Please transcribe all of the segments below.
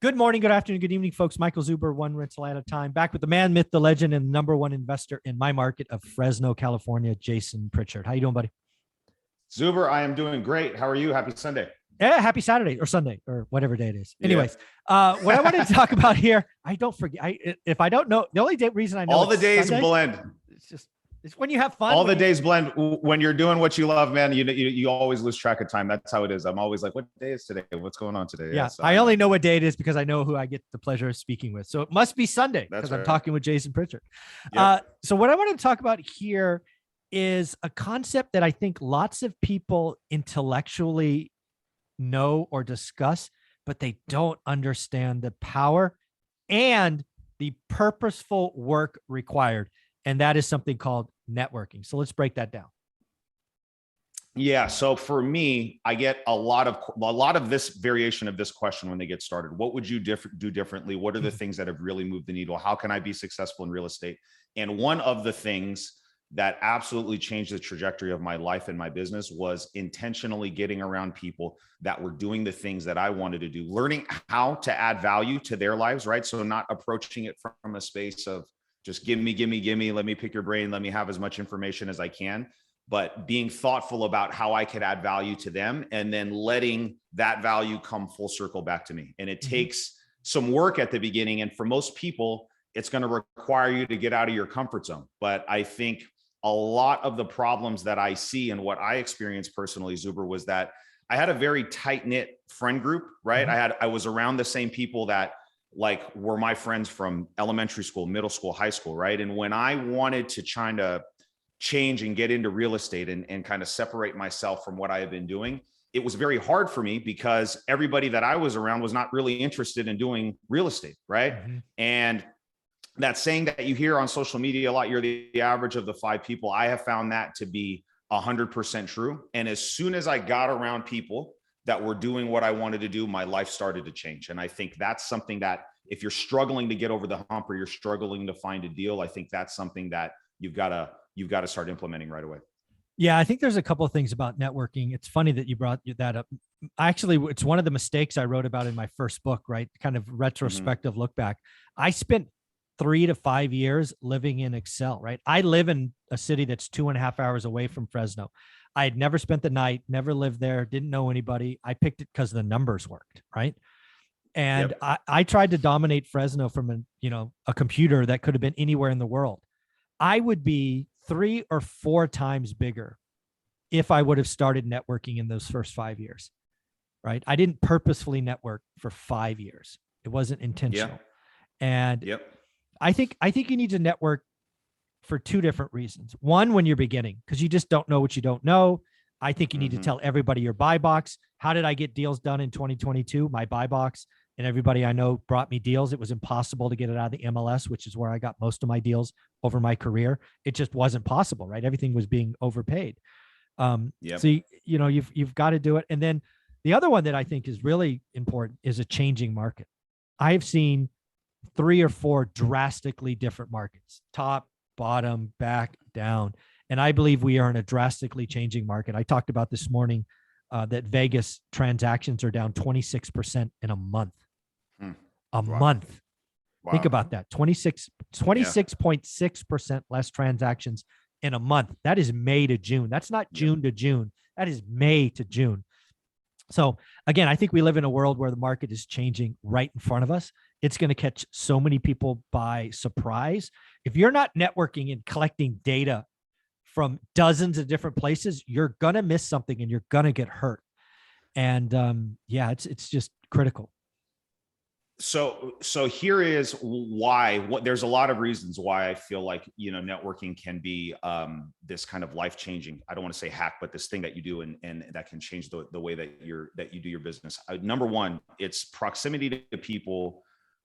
Good morning, good afternoon, good evening, folks. Michael Zuber, one rental at a time, back with the man, myth, the legend, and number one investor in my market of Fresno, California, Jason Pritchard. How you doing, buddy? Zuber, I am doing great. How are you? Happy Sunday. Yeah, happy Saturday or Sunday or whatever day it is. Yeah. Anyways, what I wanted to talk about here, I don't forget. If I don't know, the only reason I know all the days Sunday, blend. It's when you have fun. All the days blend. When you're doing what you love, man, you always lose track of time. That's how it is. I'm always like, what day is today? What's going on today? Yeah, so I only know what day it is because I know who I get the pleasure of speaking with. So it must be Sunday because I'm talking with Jason Pritchard. Yep. So what I want to talk about here is a concept that I think lots of people intellectually know or discuss, but they don't understand the power and the purposeful work required. And that is something called networking. So let's break that down. Yeah. So for me, I get a lot of this variation of this question when they get started. What would you do differently? What are the things that have really moved the needle? How can I be successful in real estate? And one of the things that absolutely changed the trajectory of my life and my business was intentionally getting around people that were doing the things that I wanted to do, learning how to add value to their lives, right? So not approaching it from a space of just give me, let me pick your brain, let me have as much information as I can, but being thoughtful about how I could add value to them and then letting that value come full circle back to me. And it takes some work at the beginning. And for most people, it's going to require you to get out of your comfort zone. But I think a lot of the problems that I see and what I experienced personally, Zuber, was that I had a very tight knit friend group, right? I was around the same people that like were my friends from elementary school, middle school, high school, right? And when I wanted to try to change and get into real estate and kind of separate myself from what I had been doing, it was very hard for me because everybody that I was around was not really interested in doing real estate, right? And that saying that you hear on social media a lot, you're the average of the 5 people. I have found that to be 100% true. And as soon as I got around people that were doing what I wanted to do, my life started to change. And I think that's something that if you're struggling to get over the hump or you're struggling to find a deal, I think that's something that you've got to start implementing right away. Yeah, I think there's a couple of things about networking. It's funny that you brought that up. Actually, it's one of the mistakes I wrote about in my first book, right? Kind of retrospective look back. I spent 3 to 5 years living in Excel, right? I live in a city that's 2.5 hours away from Fresno. I had never spent the night, never lived there, didn't know anybody. I picked it because the numbers worked, right? And I tried to dominate Fresno from a computer that could have been anywhere in the world. I would be 3 or 4 times bigger if I would have started networking in those first 5 years, right? I didn't purposefully network for 5 years. It wasn't intentional. And I think you need to network for 2 different reasons. One, when you're beginning, because you just don't know what you don't know. I think you need to tell everybody your buy box. How did I get deals done in 2022? My buy box, and everybody I know brought me deals. It was impossible to get it out of the MLS, which is where I got most of my deals over my career. It just wasn't possible, right? Everything was being overpaid. So you've got to do it. And then the other one that I think is really important is a changing market. I've seen 3 or 4 drastically different markets: top, bottom, back, down. And I believe we are in a drastically changing market. I talked about this morning that Vegas transactions are down 26% in a month. Month. Wow. Think about that. 26.6% less transactions in a month. That is May to June. That's not June to June. That is May to June. So again, I think we live in a world where the market is changing right in front of us. It's going to catch so many people by surprise. If you're not networking and collecting data from dozens of different places, you're going to miss something and you're going to get hurt. And it's just critical. So here is why. There's a lot of reasons why I feel like networking can be this kind of life changing. I don't want to say hack, but this thing that you do and that can change the way that you do your business. Number one, it's proximity to people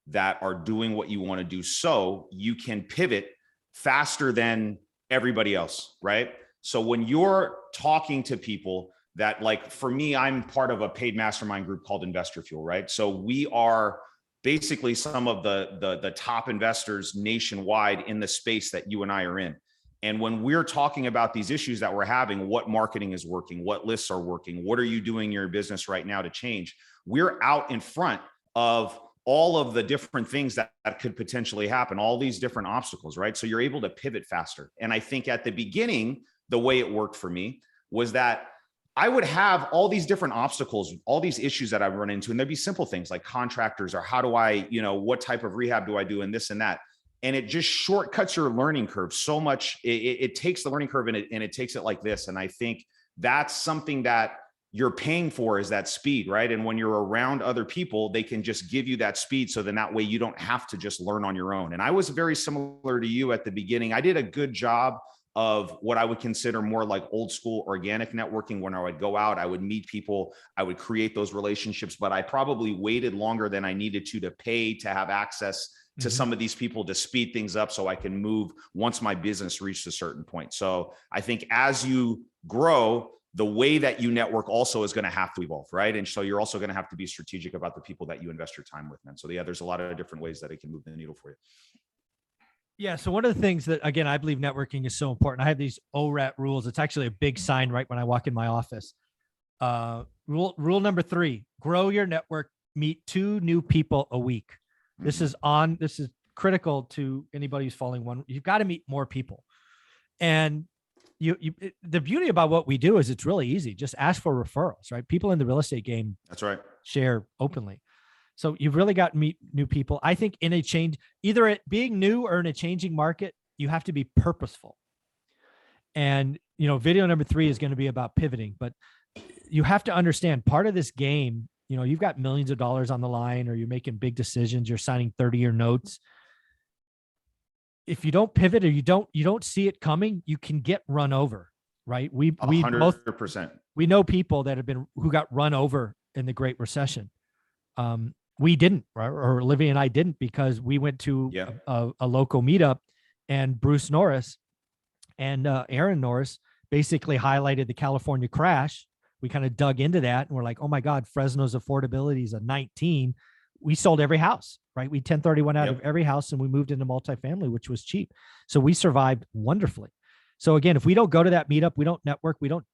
that are doing what you want to do, so you can pivot faster than everybody else, right? So when you're talking to people that, like for me, I'm part of a paid mastermind group called Investor Fuel, right? So we are basically some of the top investors nationwide in the space that you and I are in. And when we're talking about these issues that we're having, what marketing is working, what lists are working, what are you doing in your business right now to change? We're out in front of all of the different things that could potentially happen, all these different obstacles, right? So you're able to pivot faster. And I think at the beginning, the way it worked for me was that I would have all these different obstacles, all these issues that I run into, and there'd be simple things like contractors, or how do I, what type of rehab do I do, and this and that. And it just shortcuts your learning curve so much. It takes the learning curve and it takes it like this. And I think that's something that you're paying for, is that speed, right? And when you're around other people, they can just give you that speed. So then that way you don't have to just learn on your own. And I was very similar to you at the beginning. I did a good job of what I would consider more like old school organic networking. When I would go out, I would meet people, I would create those relationships, but I probably waited longer than I needed to pay to have access to some of these people to speed things up so I can move once my business reached a certain point. So I think as you grow, the way that you network also is going to have to evolve, right? And so you're also going to have to be strategic about the people that you invest your time with, man. So yeah, there's a lot of different ways that it can move the needle for you. Yeah. So one of the things that, again, I believe networking is so important. I have these ORAT rules. It's actually a big sign right when I walk in my office. Rule number 3, grow your network, meet 2 new people a week. This is critical to anybody who's following one. You've got to meet more people. And the beauty about what we do is it's really easy. Just ask for referrals, right? People in the real estate game, that's right, share openly. So you've really got to meet new people. I think in a change, either it being new or in a changing market, you have to be purposeful. And, video number 3 is going to be about pivoting, but you have to understand part of this game, you've got millions of dollars on the line, or you're making big decisions, you're signing 30-year notes. If you don't pivot, or you don't see it coming, you can get run over, right? We 100%. We know people that who got run over in the Great Recession. We didn't, right? Or Olivia and I didn't, because we went to a local meetup, and Bruce Norris and Aaron Norris basically highlighted the California crash. We kind of dug into that, and we're like, oh my God, Fresno's affordability is a 19. We sold every house, right? We 1031 out of every house, and we moved into multifamily, which was cheap. So we survived wonderfully. So again, if we don't go to that meetup, we don't network, we don't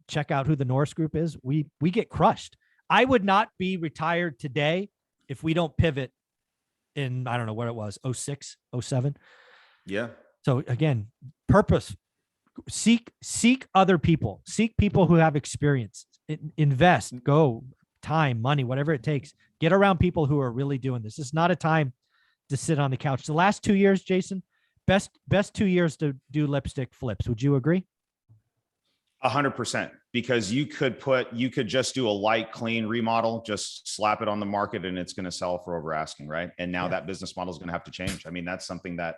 check out who the Norris group is, we get crushed. I would not be retired today if we don't pivot in, I don't know what it was, 06, 07. Yeah. So again, purpose, seek other people, seek people who have experience, invest, go, time, money, whatever it takes. Get around people who are really doing this. It's not a time to sit on the couch. The last 2 years, Jason, best 2 years to do lipstick flips. Would you agree? 100%, because you could just do a light, clean remodel, just slap it on the market, and it's going to sell for over asking, right? And now that business model is going to have to change. I mean, that's something that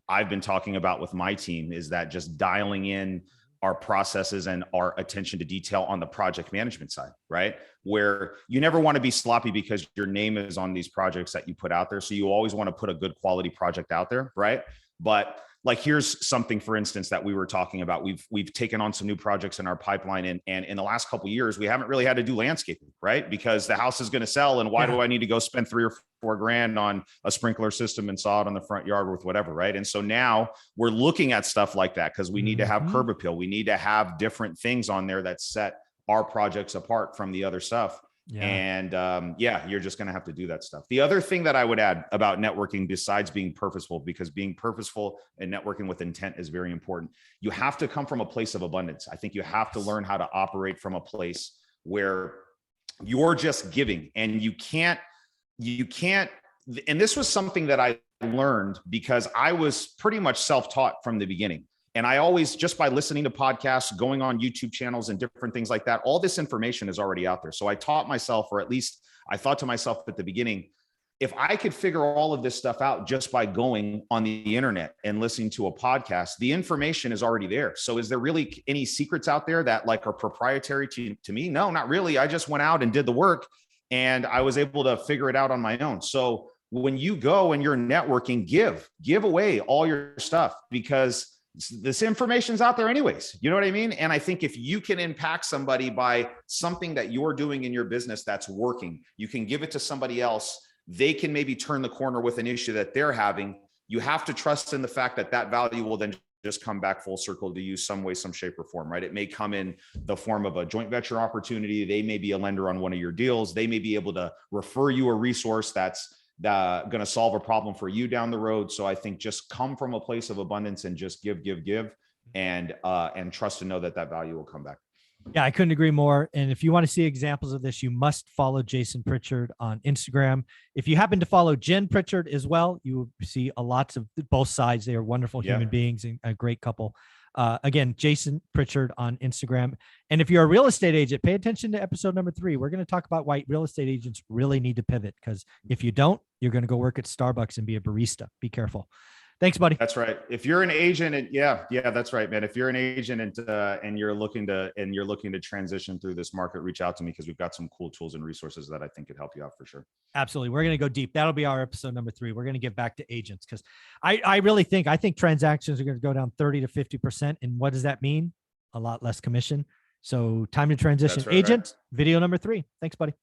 I've been talking about with my team, is that just dialing in our processes and our attention to detail on the project management side, right? Where you never want to be sloppy because your name is on these projects that you put out there. So you always want to put a good quality project out there, right? But like, here's something, for instance, that we were talking about. We've taken on some new projects in our pipeline, and in the last couple of years, we haven't really had to do landscaping, right? Because the house is going to sell, and why do I need to go spend $3 or $4 grand on a sprinkler system and sod on the front yard with whatever, right? And so now we're looking at stuff like that, because we need to have curb appeal. We need to have different things on there that set our projects apart from the other stuff. Yeah. And you're just going to have to do that stuff. The other thing that I would add about networking, besides being purposeful, because being purposeful and networking with intent is very important, you have to come from a place of abundance. I think you have to learn how to operate from a place where you're just giving, and you can't, and this was something that I learned because I was pretty much self-taught from the beginning. And I always, just by listening to podcasts, going on YouTube channels and different things like that, all this information is already out there. So I taught myself, or at least I thought to myself at the beginning, if I could figure all of this stuff out just by going on the internet and listening to a podcast, the information is already there. So is there really any secrets out there that like are proprietary to me? No, not really. I just went out and did the work, and I was able to figure it out on my own. So when you go and you're networking, give away all your stuff, because this information's out there anyways. You know what I mean? And I think if you can impact somebody by something that you're doing in your business that's working, you can give it to somebody else. They can maybe turn the corner with an issue that they're having. You have to trust in the fact that that value will then just come back full circle to you some way, some shape or form, right? It may come in the form of a joint venture opportunity. They may be a lender on one of your deals. They may be able to refer you a resource that's going to solve a problem for you down the road. So I think just come from a place of abundance and just give, and trust to know that that value will come back. Yeah, I couldn't agree more. And if you want to see examples of this, you must follow Jason Pritchard on Instagram. If you happen to follow Jen Pritchard as well, you will see a lots of both sides. They are wonderful human beings and a great couple. Again, Jason Pritchard on Instagram. And if you're a real estate agent, pay attention to episode number 3. We're going to talk about why real estate agents really need to pivot, because if you don't, you're going to go work at Starbucks and be a barista. Be careful. Thanks, buddy. That's right. If you're an agent, and yeah, that's right, man. If you're an agent and you're looking to transition through this market, reach out to me, because we've got some cool tools and resources that I think could help you out for sure. Absolutely. We're going to go deep. That'll be our episode number 3. We're going to get back to agents, because I really think transactions are going to go down 30 to 50%. And what does that mean? A lot less commission. So time to transition. Agent, video number 3. Thanks, buddy.